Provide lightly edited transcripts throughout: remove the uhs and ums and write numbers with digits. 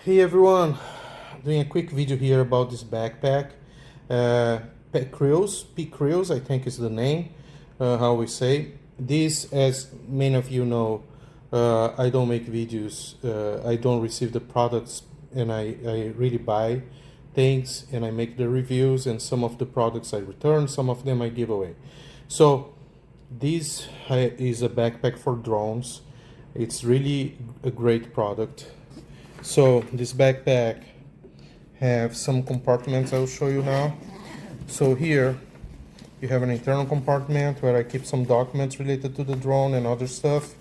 Hey everyone, doing a quick video here about this backpack. P-Crews, I think is the name, how we say. This, as many of you know, I don't make videos, I don't receive the products, and I really buy things and I make the reviews, and some of the products I return, some of them I give away. So this is a backpack for drones. It's really a great product. So this backpack have some compartments I'll show you now. So here you have an internal compartment where I keep some documents related to the drone and other stuff.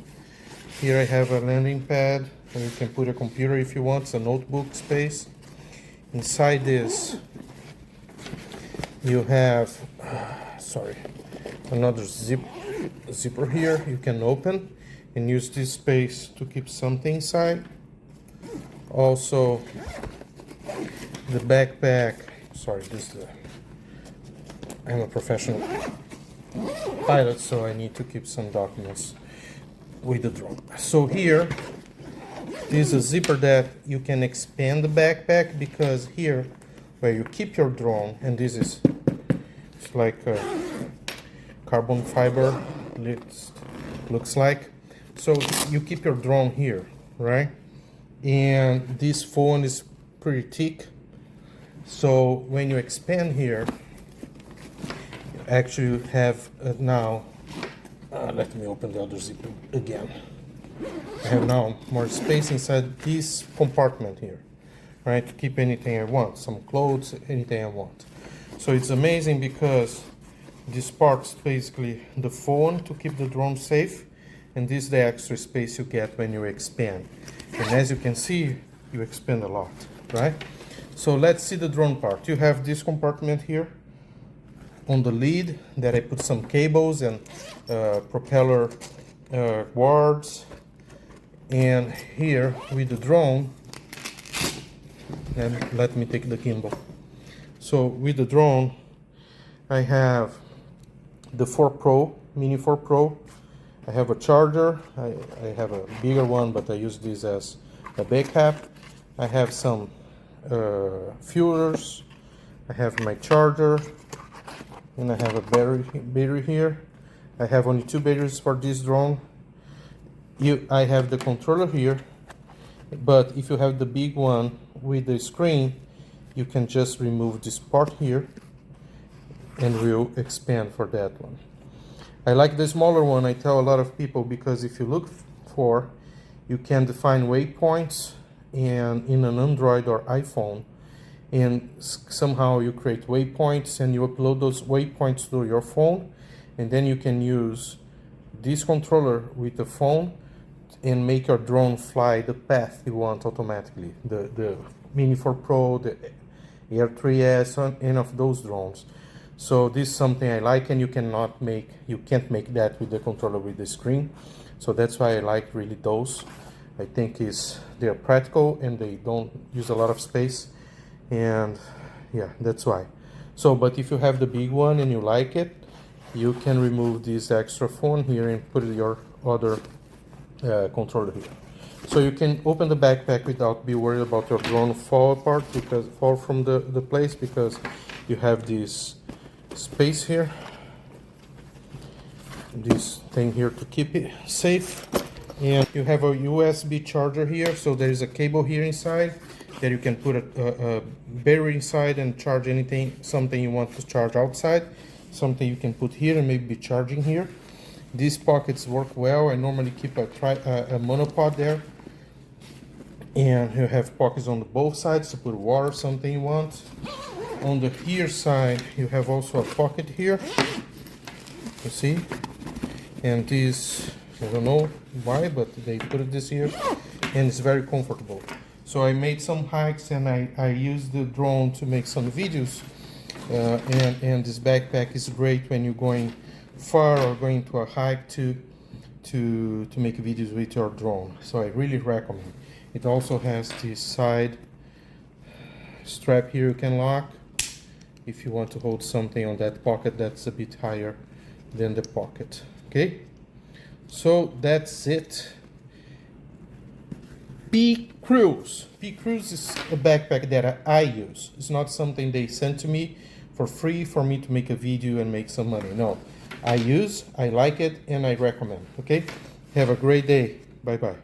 Here I have a landing pad and you can put a computer if you want. It's a notebook space. Inside this you have another zipper here you can open and use this space to keep something inside. Also, the backpack, I'm a professional pilot, so I need to keep some documents with the drone. So here, this is a zipper that you can expand the backpack, because here, where you keep your drone, and it's like a carbon fiber, looks like. So you keep your drone here, right? And this phone is pretty thick, so when you expand here, you actually have now let me open the other zipper again. I have now more space inside this compartment here, right, to keep anything I want, some clothes, anything I want. So it's amazing because this part's basically the phone to keep the drone safe, and this is the extra space you get when you expand. And as you can see, you expand a lot, right? So let's see the drone part. You have this compartment here on the lid that I put some cables and propeller guards. And here with the drone, and let me take the gimbal. So with the drone, I have the 4 Pro, Mini 4 Pro. I have a charger. I have a bigger one, but I use this as a backup. I have some fuelers. I have my charger, and I have a battery here. I have only 2 batteries for this drone. I have the controller here, but if you have the big one with the screen, you can just remove this part here, and we'll expand for that one. I like the smaller one, I tell a lot of people, because if you look for, you can define waypoints and in an Android or iPhone, and somehow you create waypoints and you upload those waypoints to your phone, and then you can use this controller with the phone and make your drone fly the path you want automatically. The Mini 4 Pro, the Air 3S, any of those drones. So this is something I like, and you can't make that with the controller with the screen. So that's why I like really those. I think they're practical and they don't use a lot of space, and yeah, that's why. So, but if you have the big one and you like it, you can remove this extra phone here and put your other controller here. So you can open the backpack without being worried about your drone fall from the place, because you have this space here, this thing here to keep it safe, and you have a USB charger here. So there is a cable here inside that you can put a battery inside and charge something you want to charge outside, something you can put here and maybe be charging here. These pockets work well. I normally keep a monopod there, and you have pockets on both sides to put water, something you want. On the here side, you have also a pocket here, you see, and this, I don't know why, but they put this here, and it's very comfortable. So I made some hikes, and I used the drone to make some videos, and this backpack is great when you're going far or going to a hike to make videos with your drone. So I really recommend. It also has this side strap here you can lock if you want to hold something on that pocket that's a bit higher than the pocket. Okay, so that's it. P Cruise. P Cruise is a backpack that I use. It's not something they sent to me for free for me to make a video and make some money. No, I use, I like it, and I recommend. Okay, have a great day. Bye bye.